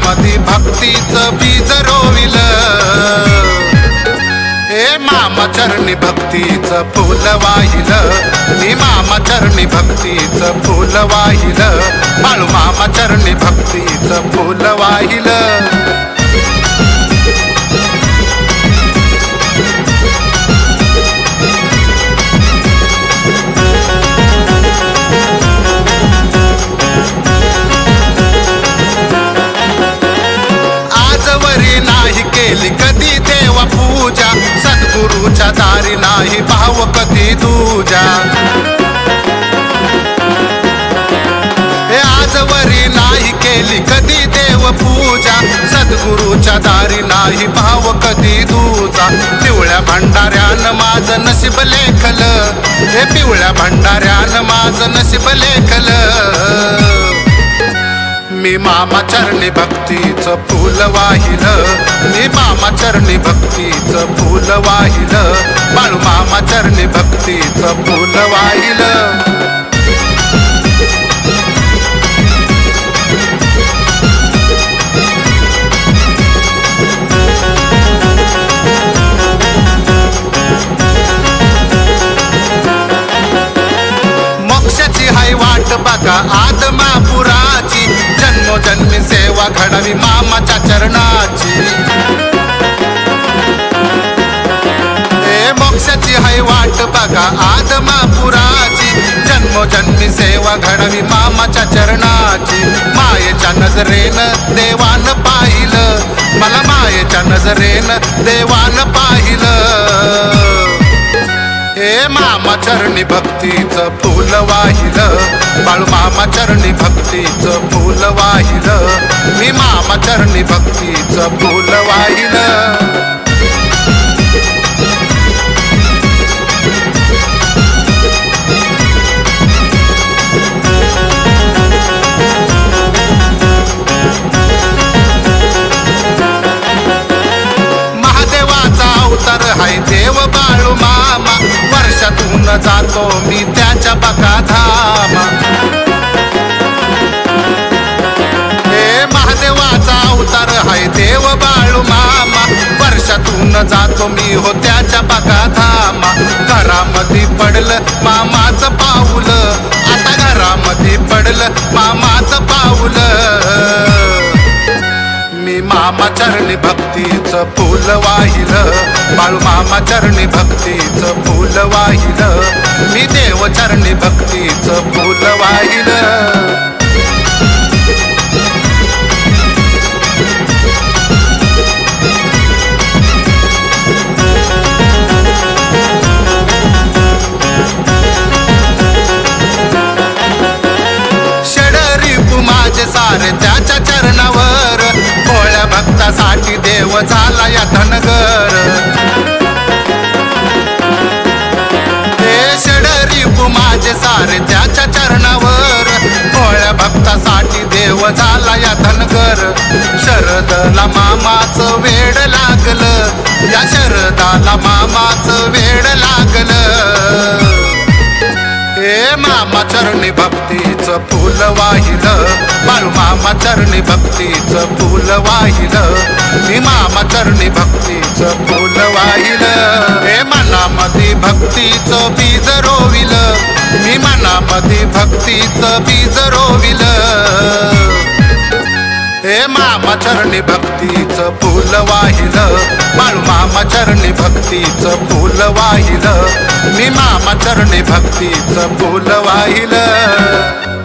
मनामधी भक्तीचं बीज रोविलं, हे मामा चरणी भक्तीचं फुल वाहिलं, मी मामा चरणी भक्तीचं फुल वाहिलं, बाळू मामा चरणी भक्तीचं फुल वाहिलं। आजवरी नाही केली कधी देवा पूजा, सद्गुरूच्या दारी नाही भाव कधी दूजा, हे आजवरी नाही केली कधी देव पूजा, सद्गुरूच्या दारी नाही भाव कधी दूजा। पिवळ्या भंडाऱ्यानं माझं नशीब लेखलं, हे पिवळ्या भंडाऱ्यानं माझं नशीब लेखलं, मी मामा चरणी भक्तीचं फुल वाहिलं, मी मामा चरणी भक्तीचं फुल वाहिलं, बाळू मामा चरणी भक्तीचं फुल वाहिलं। मोक्षाची हाय वाट बघा आदमापुराची, जन्मोजन्मी सेवा घडावी मामाच्या चरणाची, हे मोक्षाची हाय वाट बघा आदमापुराची, जन्मोजन्मी सेवा घडावी मामाच्या चरणाची। मायेच्या नजरेनं देवानं पाहिलं, मला मायेच्या नजरेनं देवानं पाहिलं, हे मामा चरणी भक्तीचं फुल वाहिलं, बाळू मामा चरणी भक्तीचं फुल वाहिलं, मी मामा चरणी भक्तीचं फुल वाहिलं। महादेवाचा अवतार हाय देव बाळू मामा, वर्षातून जातो मी त्याच्या बकाधामा, हे महादेवाचा अवतार हाय देव बाळू मामा, वर्षातून जातो मी हो त्याच्या बकाधामा। घरामध्ये पडलं मामाचं पाऊल, आता घरामध्ये पडलं मामाचं पाऊल, मी मामा चरणी भक्तीचं फुल वाहिलं, बाळू मामा चरणी भक्तीचं फुल वाहिलं, मी देव चरणी भक्तीचं फुल वाहिलं। षडरिपू माझे सारे त्याच्या चरणावर, भोळ्या भक्तासाठी देव झाला या धनगर, हे षडरिपू माझे सारे त्याच्या चरणावर, भोळ्या भक्तासाठी देव झाला या धनगर। शरदला मामाचं वेड लागलं, या शरदाला मामाचं वेड लागलं, हे मामा चरणी भक्तीचं फुल वाहिलं, बाळू मामा चरणी भक्तीचं फुल वाहिलं, मी मामा चरणी भक्तीचं फुल वाहिलं, हे मनामध्ये भक्तीचं बीज रोविलं, मी मनामध्ये भक्तीचं बीज रोविलं, हे मामा चरणी भक्तीचं फुल वाहिलं, बाळू मामा चरणी भक्तीचं फुल वाहिलं, मी मामा चरणी भक्तीचं फुल वाहिलं।